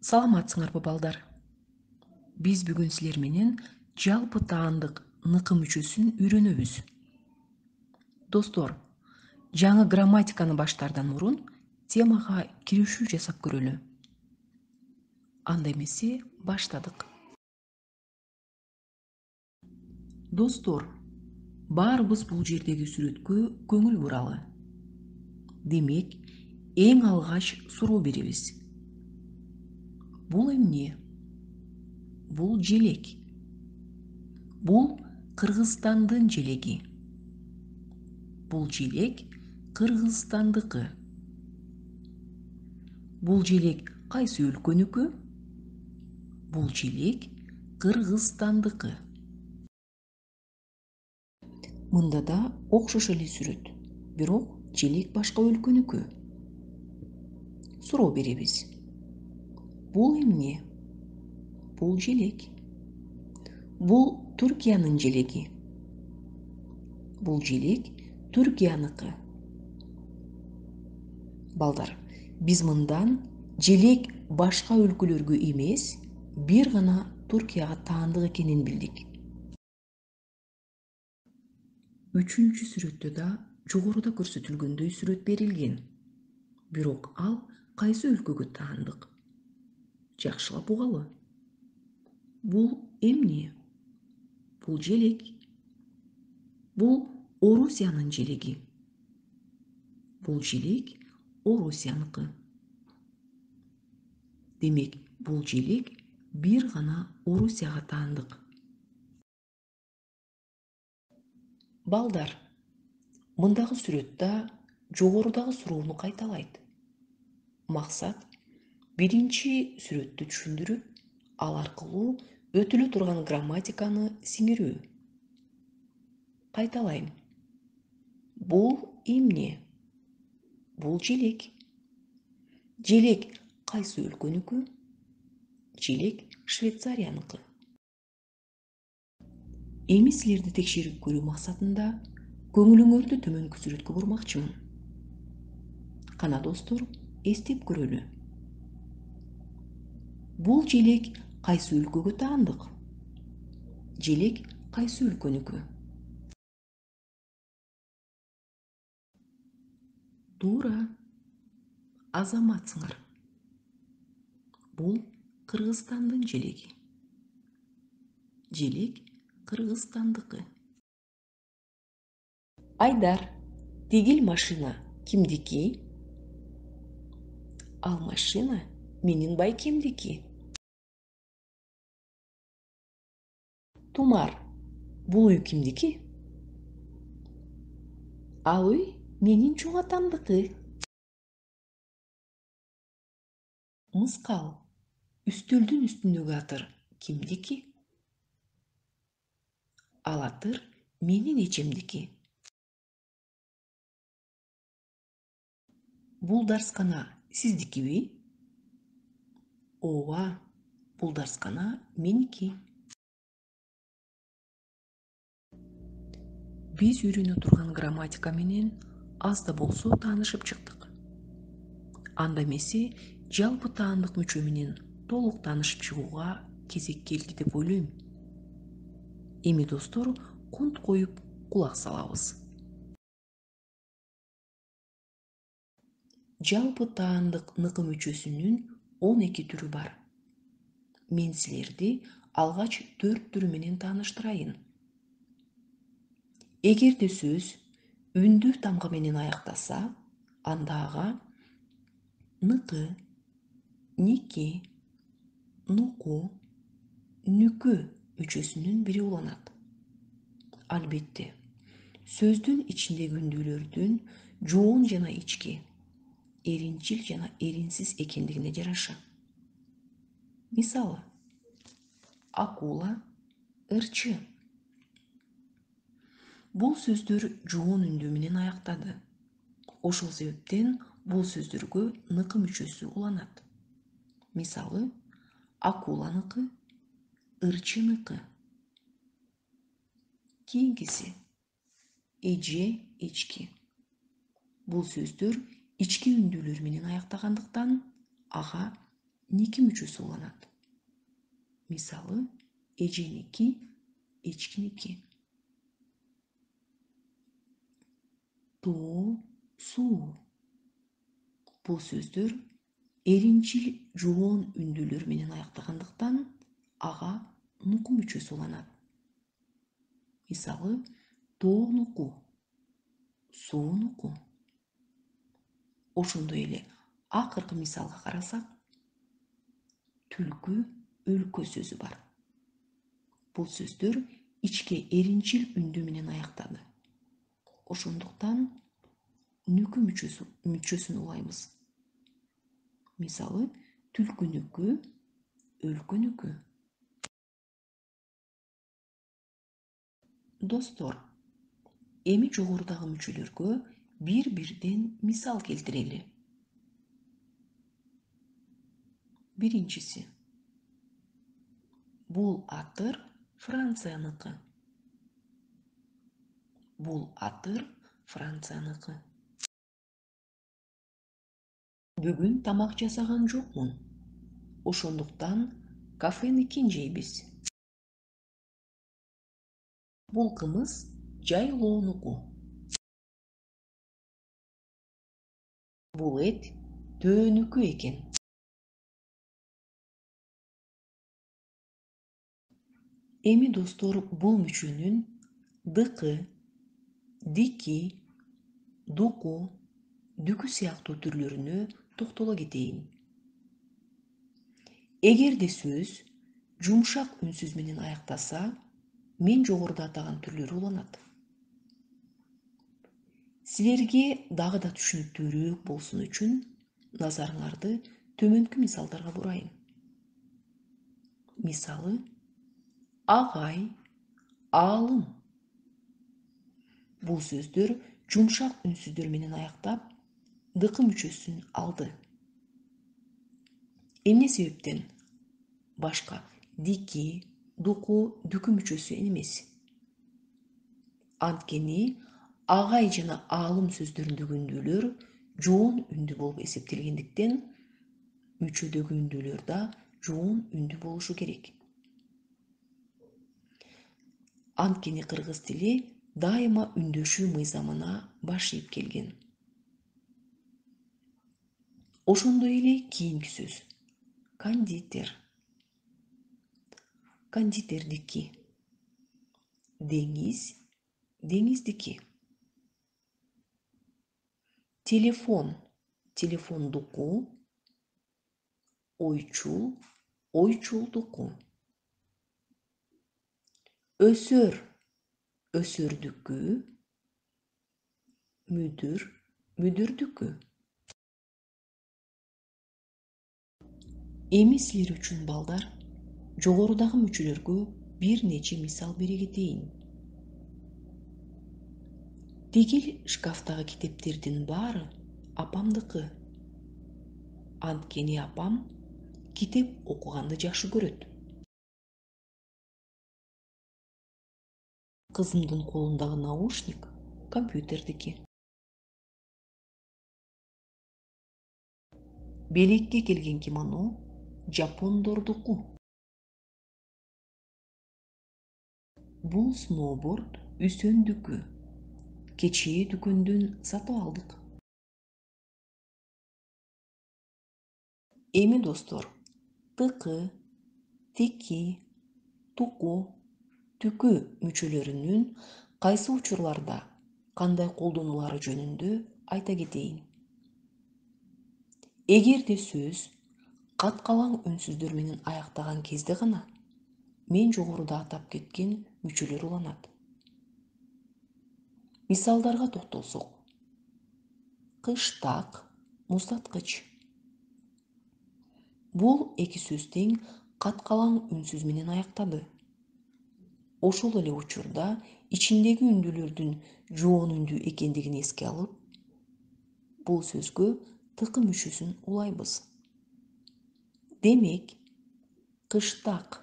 Саламатсыңарбы балдар? Биз бүгүн силер менен жалпы таандык ныкы мүчөсүн үйрөнөбүз. Достор, жаңы грамматиканы баштаардан мурун темага киришүү жасап көрөлү. Анда эмесе баштадык. Достор, баарыбыз бул жердеги сүрөткө көңүл буралы. Демек, эң алгач суроо беребиз. Бул эмне? Бул желек. Бул Кыргызстандын желеги. Бул желек Кыргызстандыкы. Бул желек кайсы өлкөнүкү? Бул желек Кыргызстандыкы. Мында да окшош эле сүрөт, бирок желек башка өлкөнүкү. Суроо беребиз. Бул эмне? Бул желек. Бул Түркиянын желеги. Бул желек Түркияныкы. Балдар, биз мындан желек башка өлкөлөргө эмес, бир гана Түркияга таандык экенин билдик. Үчүнчү сүрөттө да жогоруда көрсөтүлгөндөй сүрөт берилген. Бирок ал кайсы өлкөгө таандык? Жакшылап угалы. Бул эмне? Бул желек. Бул Орусиянын желеги. Бул желек Орусияныкы. Демек, бул желек бир гана Орусияга таандык. Балдар, мындагы сүрөттө жогорудагы суроону кайталайт. Максат биринчи сүрөттү түшүндүрүп, ал аркылуу өтүлө турган грамматиканы сиңирүү. Кайталайм. Бул эмне? Бул желек. Желек кайсы өлкөнүкү? Желек Швейцарияныкы. Эми силерди текшерип көрүү максатында көңүлүңөрдү төмөнкү сүрөткө бурмакчымын. Кана достор, эстеп көрөлү. Бул желек кайсы өлкөгө таандык? Желек кайсы өлкөнүкү? Туура. Азаматсыңар. Бул Кыргызстандын желеги. Желек Кыргызстандыкы. Айдар, тигил машина кимдики? Ал машина менин байкемдики. Тумар, бул үй кимдики? Ал үй менин чоң атамдыкы. Мыскал, үстөлдүн үстүндөгү атыр кимдики? Ал атыр менин эчемдики. Бул дарскана сиздикиби? Ооба, бул дарскана меники. Биз үйрөнө турган грамматика менен аз да болсо таанышып чыктык. Анда эмесе жалпы таандык мүчө менен толук таанышып чыгууга кезек келди деп ойлойм. Эми достор, кунт коюп кулак салабыз. Жалпы таандык ныкы мүчөсүнүн 12 түрү бар. Мен силерди алгач 4 түрү менен тааныштырайын. Эгерде сөз үндүү тамга менен аяктаса, анда ага ныкы, ники, нуку, нүкү мүчөсүнүн бири уланат. Албетте, сөздүн ичиндеги үндүүлөрдүн жоон жана ички, эринчил жана эринсиз экендигине жараша. Мисалы, акула, ырчы. Бул сөздөр жоон үндүү менен аяктады. Ошол себептен бул сөздөргө ныкы мүчөсү уланат. Мисалы, акуланыкы, ырчыныкы. Кийинкиси, эже, ички. Бул сөздөр ички үндүүлөр менен аяктагандыктан ага ники мүчөсү уланат. Мисалы, эженики, эчкиники. Тоо, суу. Бул сөздөр эринчил жоон үндүүлөр менен аяктагандыктан ага нуку мүчөсү уланат. Мисалы, тоонуку, суунуку. Ошондой эле акыркы мисалга карасак, түлкү, өлкө сөзү бар. Бул сөздөр ичке эринчил үндүү менен аяктады. Ошондуктан нүкү мүчөсүн улайбыз. Мисалы, түлкүнүкү, өлкөнүкү. Достор, эми жогорудагы мүчөлөргө бир-бирден мисал келтирели. Биринчиси. Бул атыр Францияныкы. Бул атыр Францияныкы. Бүгүн тамак жасаган жокмун. Ошондуктан кафеникин жейбиз. Бул кымыз жайлоонуку. Бул эт төөнүкү экен. Эми достор, бул мүчөнүн дыкы, дики, дуку, дүкү сыяктуу түрлөрүнө токтоло кетейин. Эгерде сөз жумшак үнсүз менен аяктаса, мен жогоруда атаган түрлөрү уланат. Силерге дагы да түшүнүктүүрөөк болсун үчүн назарыңарды төмөнкү мисалдарга бурайын. Мисалы, агай, аалым. Бул сөздөр жумшак үнсүздөр менен аяктап, дыкы мүчөсүн алды. Эмне себептен башка дики, дуку, дүкү мүчөсү эмес? Анткени агай жана аалым сөздөрүндөгү үндүүлөр жоон үндүү болуп эсептелгендиктен, мүчөдөгү үндүүлөр да жоон үндүү болушу керек. Анткени кыргыз тили дайыма үндөшүү мыйзамына баш ийип келген. Ошондой эле кийинки сөз. Кондитер. Кондитердики. Деңиз, деңиздики. Телефон, телефондуку. Ойчул, ойчулдуку. Өсөр, өсөрдүкү. Мүдүр, мүдүрдүкү. Эми силер үчүн балдар, жогорудагы мүчөлөргө бир нече мисал бере кетейин. Тигил шкафтагы китептердин баары апамдыкы. Анткени апам китеп окуганды жакшы көрөт. Кызымдын колундагы наушник компьютердики. Белекке келген кимоно жапондордуку. Бул сноуборд үсөндүкү. Кечээ дүкөндөн сатып алдык. Эми достор, тыкы, тики, туку, түкү мүчөлөрүнүн кайсы учурларда кандай колдонулары жөнүндө айта кетейин. Эгерде сөз каткалаң үнсүздөр менен аяктаган кезде гана мен жогоруда атап кеткен мүчөлөр уланат. Мисалдарга токтолсок. Кыштак, муздаткыч. Бул эки сөз тең каткалаң үнсүз менен аяктады. Ошол эле учурда ичиндеги үндүүлөрдүн жоон үндүү экендигин эске алып, бул сөзгө тыкы мүчөсүн улайбыз. Демек, кыштак,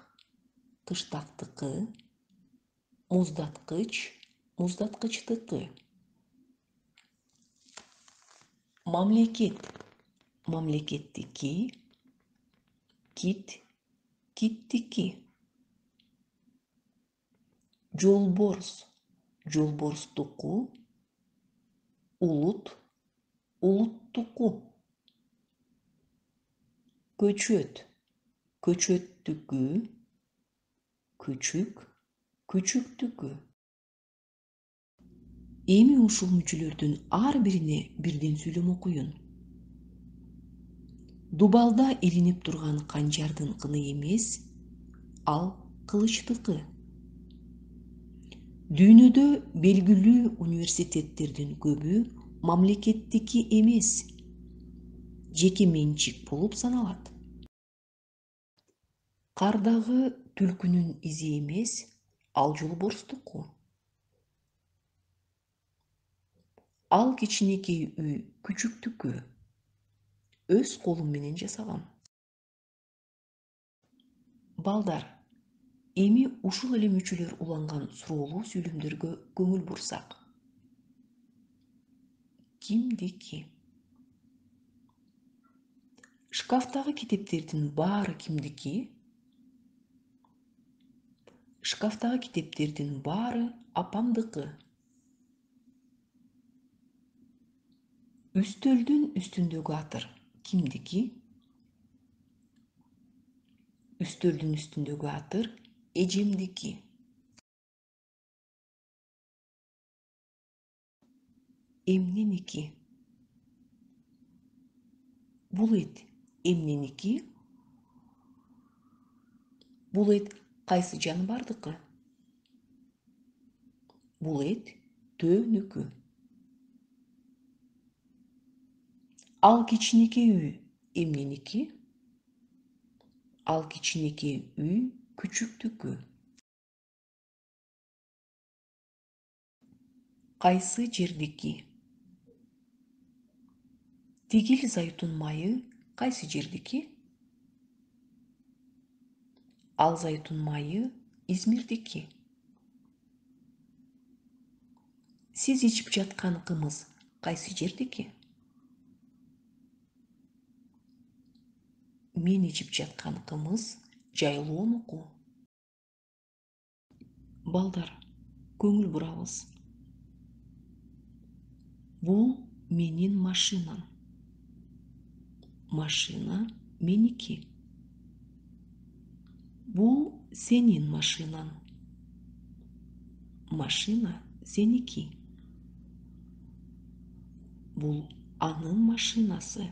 кыштактыкы, муздаткыч, муздаткычтыкы. Мамлекет, мамлекеттики, Kit, kittiki. Жолборс, жолборстуку. Улут, улуттуку. Көчөт, көчөттүкү. Küçük, küçüktükü. Эми ушул мүчөлөрдүн ар бирине бирден сүйлөм окуйун. Дубалда илинип турган канжардын кыны эмес, ал кылычтыкы. Дүйнөдө белгилүү университеттердин көбү мамлекеттики эмес, жеке менчик болуп саналат. Кардагы түлкүнүн изи эмес, ал жолборстуку. Ал кичинекей үй күчүктүкү. Өз колум менен жасагам. Балдар, эми ушул эле мүчөлөр уланган суроолуу сүйлөмдөргө көңүл бурсак. Кимдики? Шкафтагы китептердин баары кимдики? Шкафтагы китептердин баары апамдыкы. Үстөлдүн үстүндөгү атыр кимдики? Үстөлдүн үстүндөгү атыр эжемдики. Эмненики? Бул эт эмненики? Бул эт кайсы жаныбардыкы? Бул эт төөнүкү. Ал кичинекей үй эмненики? Ал кичинекей үй күчүктүкү. Кайсы жердики? Тигил зайтун майы кайсы жердики? Ал зайтун майы Измирдики. Сиз ичип жаткан кымыз кайсы жердики? Мен ичип жаткан кымыз жайлоонуку. Балдар, көңүл бурабыз. Бул менин машинам. Машина меники. Бул сенин машинаң. Машина сеники. Бул анын машинасы.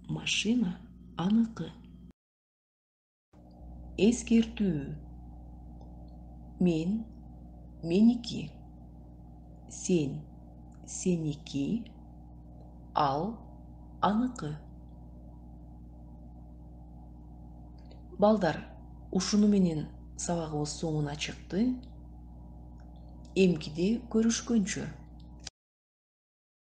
Машина аныкы. Эскертүү. Мен меники. Сен сеники. Ал аныкы. Балдар, ушуну менен сабагыбыз соңуна чыкты. Эмкиде көрүшкөнчө.